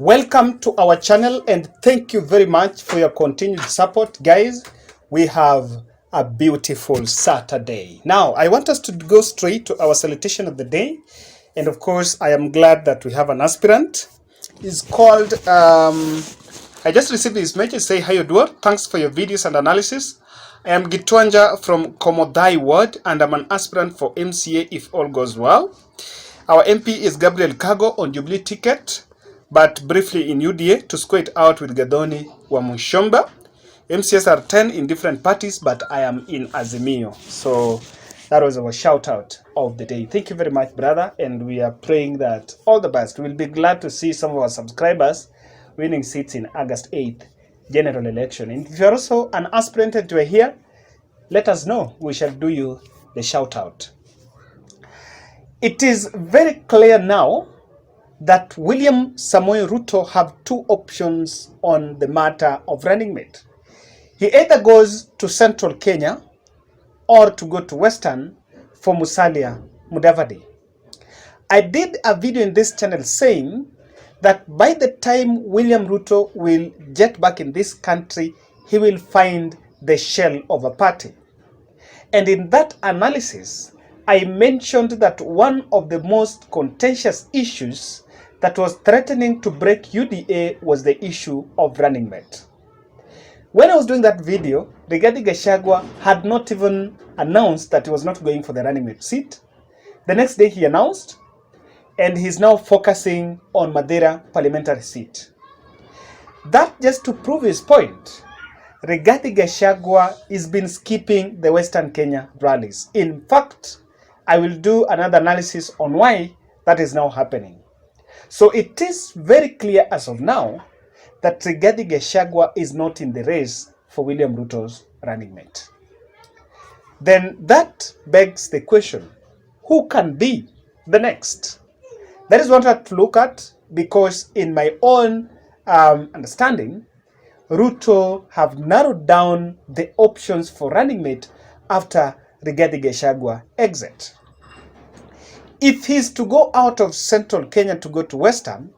Welcome to our channel and thank you very much for your continued support, guys. We have a beautiful Saturday. Now, I want us to go straight to our salutation of the day. And of course, I am glad that we have an aspirant. He's called, I just received his message, say, hi, Edward. Thanks for your videos and analysis. I am Gitwanja from Komodai Ward and I'm an aspirant for MCA if all goes well. Our MP is Gabriel Kago on Jubilee ticket, but briefly in UDA to square it out with Gathoni Wamushomba. MCS are 10 in different parties, but I am in Azimio. So that was our shout out of the day. Thank you very much, brother. And we are praying that all the best. We'll be glad to see some of our subscribers winning seats in August 8th general election. And if you're also an aspirant and you're here, let us know. We shall do you the shout out. It is very clear now that William Samoei Ruto have two options on the matter of Runningmate. He either goes to Central Kenya or to go to Western for Musalia Mudavadi. I did a video in this channel saying that by the time William Ruto will get back in this country, he will find the shell of a party. And in that analysis, I mentioned that one of the most contentious issues that was threatening to break UDA was the issue of Runningmate. When I was doing that video, Rigathi Gachagua had not even announced that he was not going for the Runningmate seat. The next day he announced, and he's now focusing on Madeira parliamentary seat. That just to prove his point, Rigathi Gachagua has been skipping the Western Kenya rallies. In fact, I will do another analysis on why that is now happening. So it is very clear as of now that Rigathi Gachagua is not in the race for William Ruto's running mate. Then that begs the question, who can be the next? That is what I have to look at, because in my own understanding, Ruto have narrowed down the options for running mate after Rigathi Gachagua exit. If he's to go out of Central Kenya to go to Western,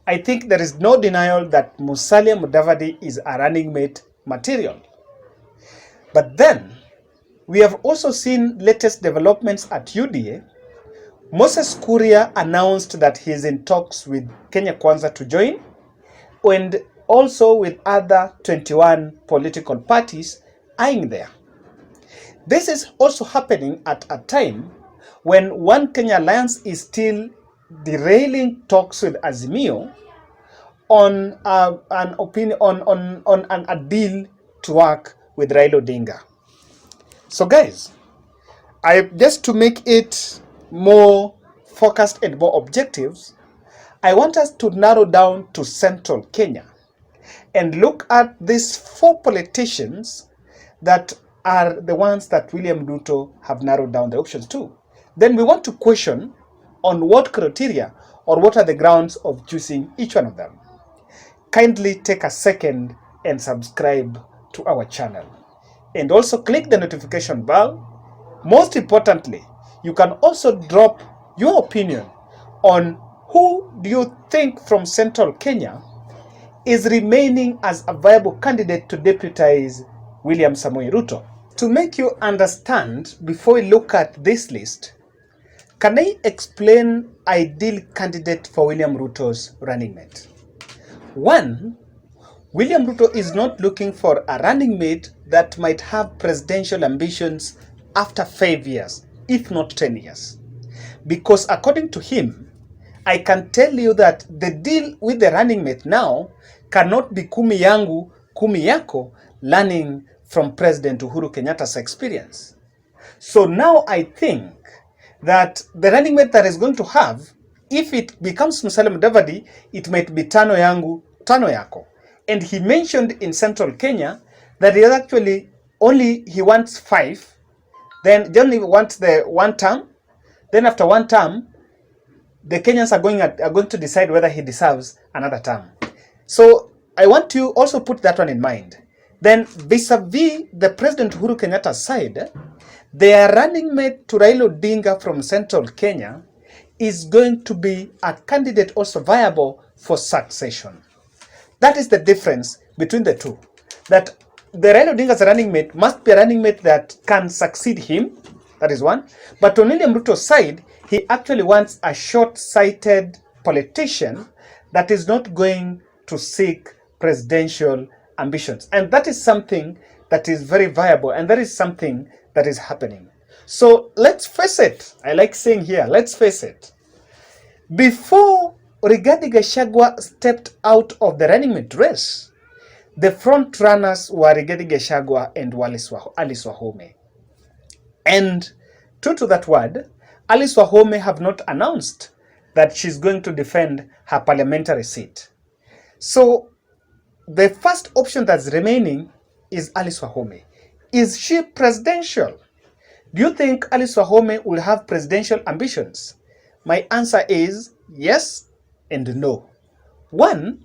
I think there is no denial that Musalia Mudavadi is a running mate material. But then, we have also seen latest developments at UDA. Moses Kuria announced that he is in talks with Kenya Kwanza to join, and also with other 21 political parties eyeing there. This is also happening at a time when One Kenya Alliance is still derailing talks with Azimio on an opinion on a deal to work with Raila Odinga. So guys, just to make it more focused and more objective, I want us to narrow down to Central Kenya and look at these four politicians that are the ones that William Ruto have narrowed down the options to. Then we want to question on what criteria or what are the grounds of choosing each one of them. Kindly take a second and subscribe to our channel. And also click the notification bell. Most importantly, you can also drop your opinion on who do you think from Central Kenya is remaining as a viable candidate to deputize William Samoei Ruto. To make you understand, before we look at this list, can I explain ideal candidate for William Ruto's running mate? One, William Ruto is not looking for a running mate that might have presidential ambitions after 5 years, if not 10 years. Because according to him, I can tell you that the deal with the running mate now cannot be kumi yangu, kumi yako, learning from President Uhuru Kenyatta's experience. So now I think that the running mate that is going to have, if it becomes Musalia Mudavadi, it might be tano yangu, tano yako. And he mentioned in Central Kenya that he actually he wants 5, then they only want the 1 term. Then after 1 term, the Kenyans are going to decide whether he deserves another term. So I want to also put that one in mind. Then vis-a-vis the President Uhuru Kenyatta's side, their running mate to Raila Odinga from Central Kenya is going to be a candidate also viable for succession. That is the difference between the two. That the Raila Odinga's running mate must be a running mate that can succeed him. That is one. But on William Ruto's side, he actually wants a short-sighted politician that is not going to seek presidential ambitions. And that is something that is very viable, and that is something that is happening. So let's face it. I like saying here, let's face it. Before Rigathi Gachagua stepped out of the running mate race, the front runners were Rigathi Gachagua and Alice Wahome. And true to that word, Alice Wahome have not announced that she's going to defend her parliamentary seat. So the first option that's remaining is Alice Wahome. Is she presidential? Do you think Alice Wahome will have presidential ambitions? My answer is yes and no. One,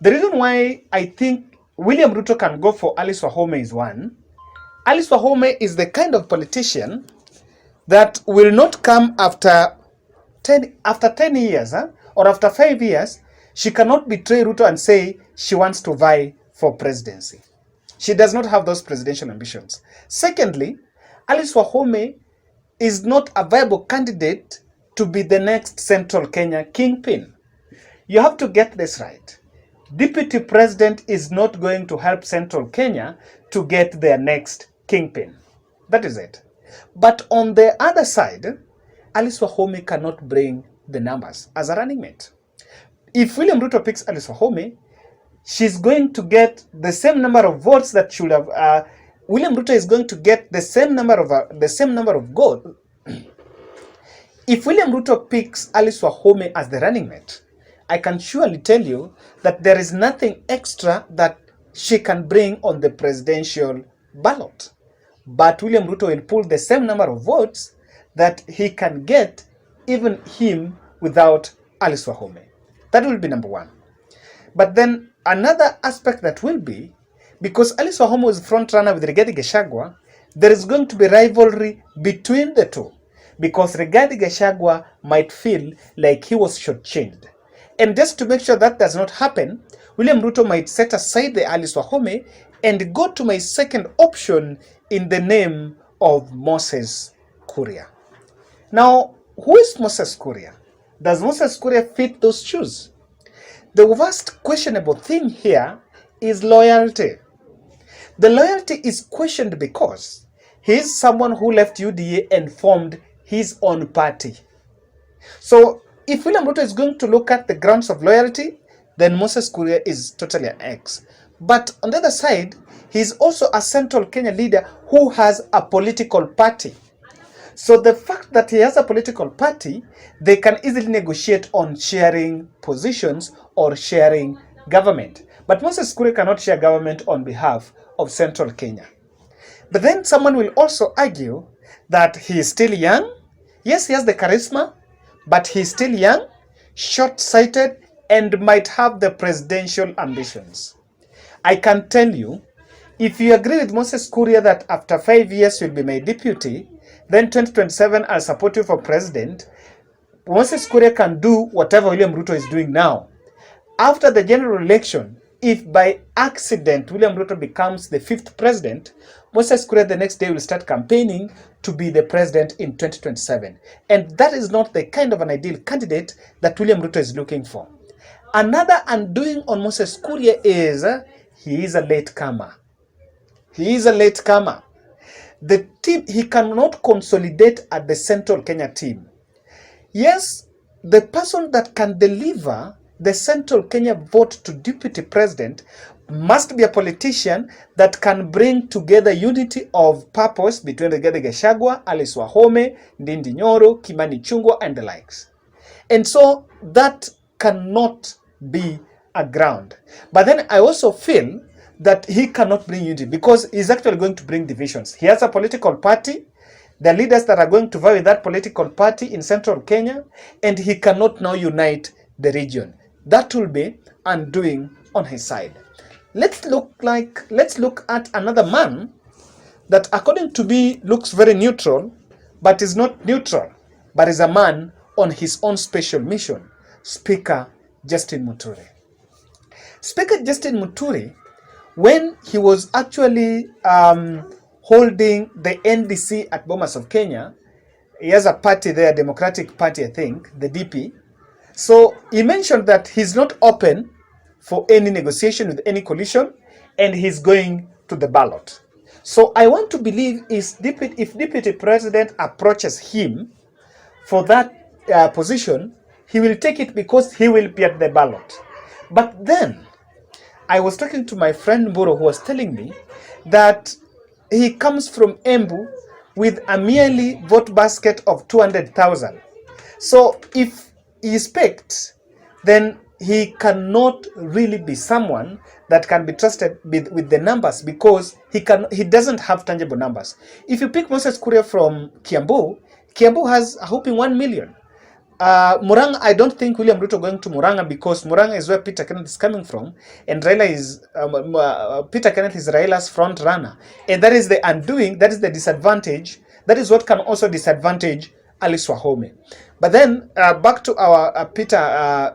the reason why I think William Ruto can go for Alice Wahome is one. Alice Wahome is the kind of politician that will not come after 10 years or after 5 years. She cannot betray Ruto and say she wants to vie for presidency. She does not have those presidential ambitions. Secondly, Alice Wahome is not a viable candidate to be the next Central Kenya kingpin. You have to get this right. Deputy President is not going to help Central Kenya to get their next kingpin. That is it. But on the other side, Alice Wahome cannot bring the numbers as a running mate. If William Ruto picks Alice Wahome, she's going to get the same number of votes that should have. William Ruto is going to get the same number of votes. If William Ruto picks Alice Wahome as the running mate, I can surely tell you that there is nothing extra that she can bring on the presidential ballot. But William Ruto will pull the same number of votes that he can get, even him, without Alice Wahome. That will be number one. But then another aspect that will be, because Alice Wahome was front runner with Rigathi Gachagua, there is going to be rivalry between the two, because Rigathi Gachagua might feel like he was shortchanged. And just to make sure that does not happen, William Ruto might set aside the Alice Wahome and go to my second option in the name of Moses Kuria. Now, who is Moses Kuria? Does Moses Kuria fit those shoes? The worst questionable thing here is loyalty. The loyalty is questioned because he is someone who left UDA and formed his own party. So if William Ruto is going to look at the grounds of loyalty, then Moses Kuria is totally an X. But on the other side, he is also a Central Kenya leader who has a political party. So the fact that he has a political party, they can easily negotiate on sharing positions or sharing government. But Moses Kuria cannot share government on behalf of Central Kenya. But then someone will also argue that he is still young. Yes, he has the charisma, but he's still young, short-sighted, and might have the presidential ambitions. I can tell you, if you agree with Moses Kuria that after 5 years you'll be my deputy, then 2027 I'll support you for president, Moses Kuria can do whatever William Ruto is doing now. After the general election, if by accident William Ruto becomes the 5th president, Moses Kuria the next day will start campaigning to be the president in 2027. And that is not the kind of an ideal candidate that William Ruto is looking for. Another undoing on Moses Kuria is he is a latecomer. He is a latecomer. The team, he cannot consolidate at the Central Kenya team. Yes, the person that can deliver the Central Kenya vote to deputy president must be a politician that can bring together unity of purpose between Rigathi Gachagua, Alice Wahome, Ndindi Nyoro, Kimani Ichung'wah, and the likes. And so that cannot be a ground. But then I also feel that he cannot bring unity because he's actually going to bring divisions. He has a political party, the leaders that are going to vie with that political party in Central Kenya, and he cannot now unite the region. That will be undoing on his side. Let's look at another man that according to me looks very neutral, but is not neutral, but is a man on his own special mission, Speaker Justin Muturi. Speaker Justin Muturi, when he was actually holding the NDC at Bomas of Kenya, he has a party there, Democratic Party, I think, the DP. So he mentioned that he's not open for any negotiation with any coalition, and he's going to the ballot. So I want to believe if Deputy President approaches him for that position, he will take it because he will be at the ballot. But then I was talking to my friend Mburo, who was telling me that he comes from Embu with a merely vote basket of 200,000. So if he is picked, then he cannot really be someone that can be trusted with the numbers, because he doesn't have tangible numbers. If you pick Moses Kuria from Kiambu has a whopping 1 million. Murang'a, I don't think William Ruto going to Murang'a, because Murang'a is where Peter Kenneth is coming from, and Peter Kenneth is Raila's front runner, and that is the undoing, that is the disadvantage, that is what can also disadvantage Alice Wahome. But then back to our Peter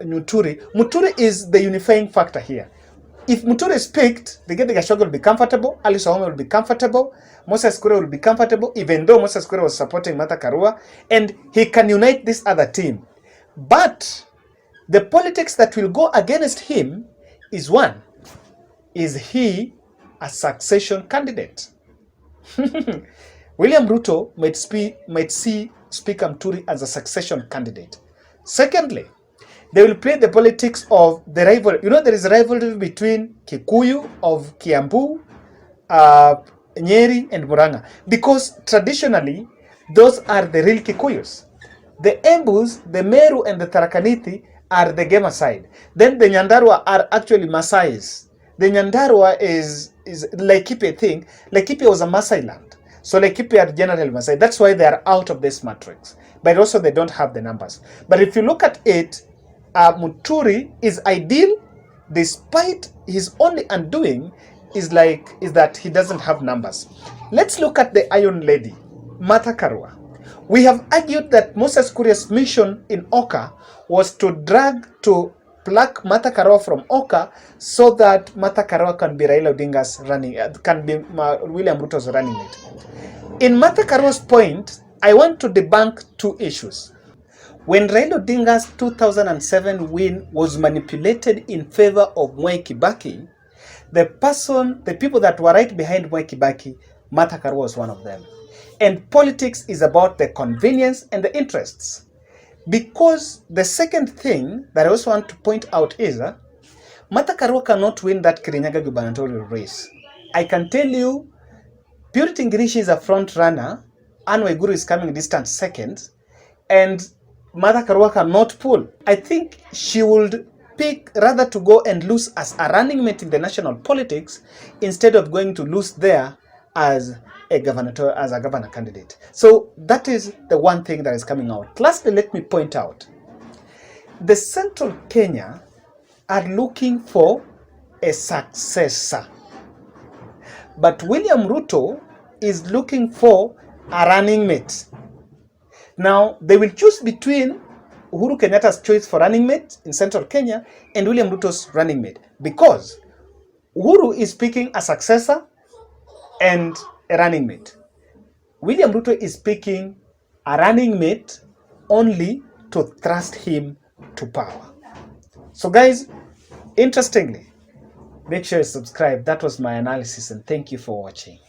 Muturi is the unifying factor here. If Muturi is picked, Rigathi Gachagua will be comfortable, Alice Wahome will be comfortable, Moses Kuria will be comfortable, even though Moses Kuria was supporting Martha Karua, and he can unite this other team. But the politics that will go against him is one, is he a succession candidate? William Ruto might see Speaker Muturi as a succession candidate. Secondly, they will play the politics of the rivalry. You know, there is a rivalry between Kikuyu of Kiambu, Nyeri, and Murang'a, because traditionally those are the real Kikuyus. The Embus, the Meru, and the Tarakaniti are the Gema side. Then the Nyandarua are actually Masais. The Nyandarua is Laikipia thing. Laikipia was a Masai land. So Laikipia are general Masai. That's why they are out of this matrix. But also they don't have the numbers. But if you look at it, Muturi is ideal, despite his only undoing is that he doesn't have numbers. Let's look at the Iron Lady, Martha Karua. We have argued that Moses Kuria's mission in Oka was to pluck Martha Karua from Oka so that Martha Karua can be Raila Odinga's can be William Ruto's running mate. In Martha Karua's point, I want to debunk two issues. When Raila Odinga's 2007 win was manipulated in favor of Mwai Kibaki, the people that were right behind Mwai Kibaki, Martha Karua was one of them. And politics is about the convenience and the interests. Because the second thing that I also want to point out is Martha Karua cannot win that Kirinyaga gubernatorial race. I can tell you, Purity Ngirishi is a front runner, Anne Waiguru is coming distant second, and Martha Karua cannot pull. I think she would pick rather to go and lose as a running mate in the national politics instead of going to lose there as a governor candidate. So that is the one thing that is coming out. Lastly, let me point out, the Central Kenya are looking for a successor, but William Ruto is looking for a running mate. Now, they will choose between Uhuru Kenyatta's choice for running mate in Central Kenya and William Ruto's running mate, because Uhuru is picking a successor and a running mate. William Ruto is picking a running mate only to thrust him to power. So guys, interestingly, make sure you subscribe. That was my analysis, and thank you for watching.